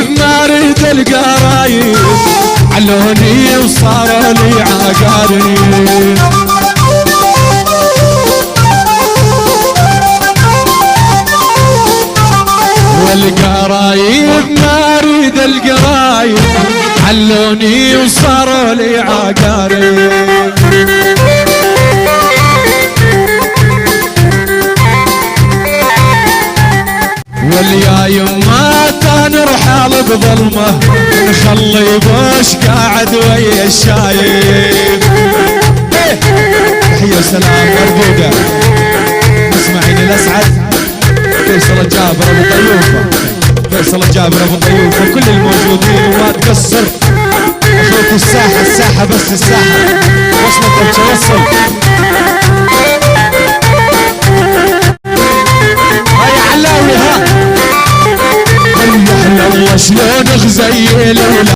ما اريد القرايب علوني وصاروا لي عقارب. والقرايب ما اريد القرايب علوني وصاروا لي عقارب. واليا يما تنرحل بظلمه نخلي بوش قاعد ويا الشايب. تحية وسلام مرقوقة اسمعين الاسعد فيصل الجابر ابو طيوفه، فيصل الجابر ابو طيوفه كل الموجودين وما تقصر. اخوتي الساحه الساحه بس الساحه وصلت توصل. هيا علاوي ها هيا الله شلون غزيل